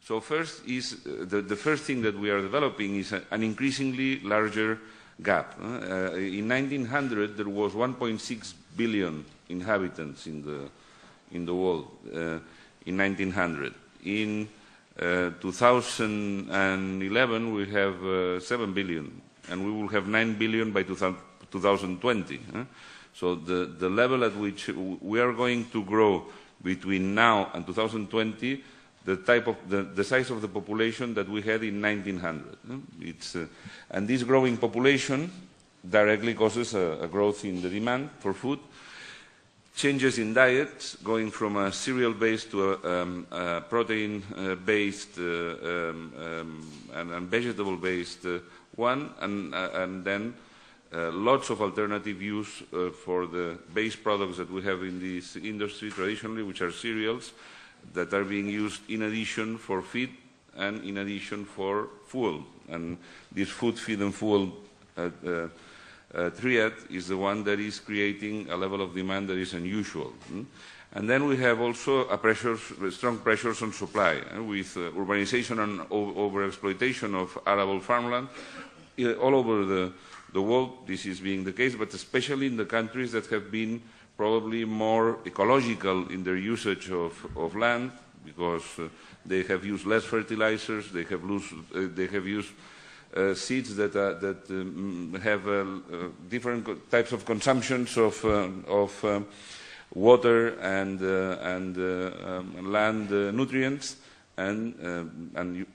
So first is, the first thing that we are developing is an increasingly larger gap. In 1900, there was 1.6 billion inhabitants in the world, in 1900. In 2011, we have 7 billion, and we will have 9 billion by 2020. So the level at which we are going to grow between now and 2020, the size of the population that we had in 1900. And this growing population directly causes a growth in the demand for food, changes in diets, going from a cereal-based to a protein-based and vegetable-based one, and then lots of alternative use for the base products that we have in this industry traditionally, which are cereals, that are being used in addition for feed and in addition for fuel. And this food, feed and fuel triad is the one that is creating a level of demand that is unusual. And then we have also strong pressures on supply, with urbanization and overexploitation of arable farmland. All over the world this is being the case, but especially in the countries that have been probably more ecological in their usage of land, because they have used less fertilizers, they have used seeds that have different types of consumptions of water and land nutrients, and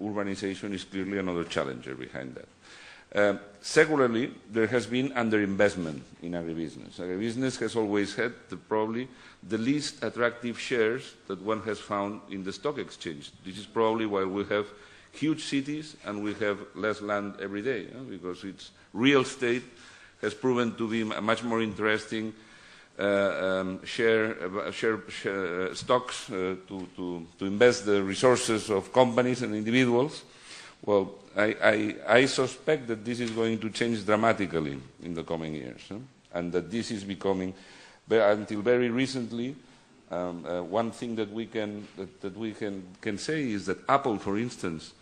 urbanization is clearly another challenger behind that. Secularly, there has been underinvestment in agribusiness. Agribusiness has always had probably the least attractive shares that one has found in the stock exchange. This is probably why we have huge cities and we have less land every day, because its real estate has proven to be a much more interesting stocks to invest the resources of companies and individuals. Well, I suspect that this is going to change dramatically in the coming years, and that this is becoming, until very recently, one thing that we can say is that Apple, for instance,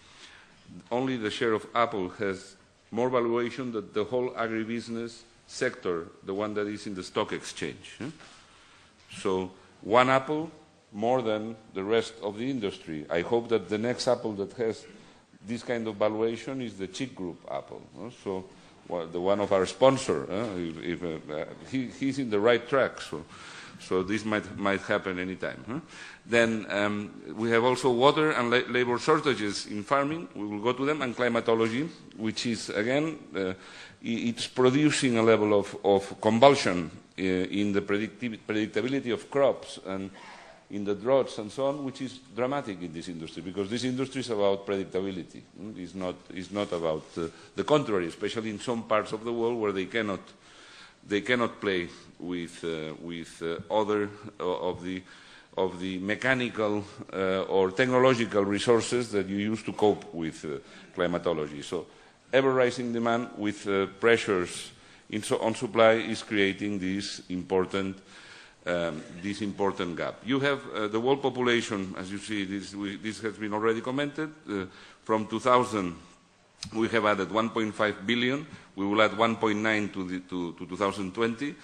only the share of Apple has more valuation than the whole agribusiness sector, the one that is in the stock exchange. So one Apple more than the rest of the industry. I hope that the next Apple that has this kind of valuation is the Chick Group Apple. So the one of our sponsor, he's in the right track. So this might happen anytime. Then we have also water and labor shortages in farming. We will go to them, and climatology, which is again it's producing a level of convulsion in the predictability of crops and in the droughts and so on, which is dramatic in this industry, because this industry is about predictability. It's not about the contrary, especially in some parts of the world where they cannot play with other of the mechanical or technological resources that you use to cope with climatology. So ever-rising demand with pressures on supply is creating this important gap. You have the world population, as you see, this has been already commented. From 2000, we have added 1.5 billion. We will add 1.9 to 2020.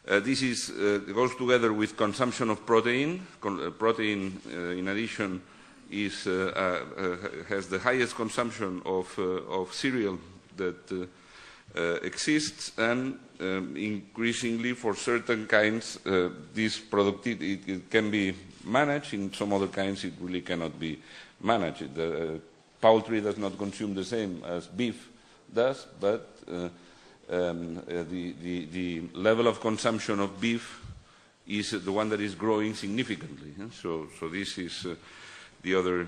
This goes together with consumption of protein. Protein, in addition, has the highest consumption of cereal that exists, and increasingly for certain kinds this productivity it can be managed. In some other kinds it really cannot be managed. Poultry does not consume the same as beef does, but the level of consumption of beef is the one that is growing significantly. So this is the other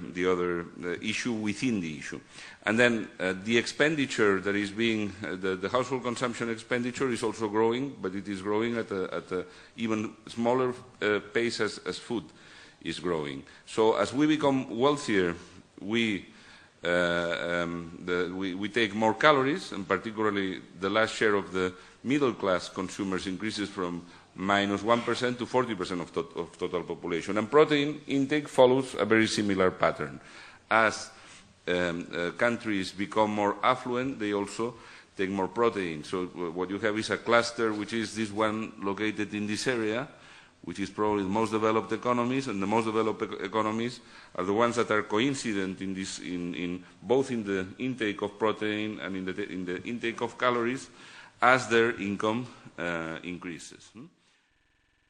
issue within the issue. And then the expenditure that is being, the household consumption expenditure is also growing, but it is growing at a even smaller pace as food is growing. So as we become wealthier, we take more calories, and particularly the last share of the middle class consumers increases from -1% to 40% of total population. And protein intake follows a very similar pattern. as countries become more affluent, they also take more protein. So what you have is a cluster, which is this one located in this area, which is probably the most developed economies, and the most developed economies are the ones that are coincident in this, both in the intake of protein and in the intake of calories as their income increases.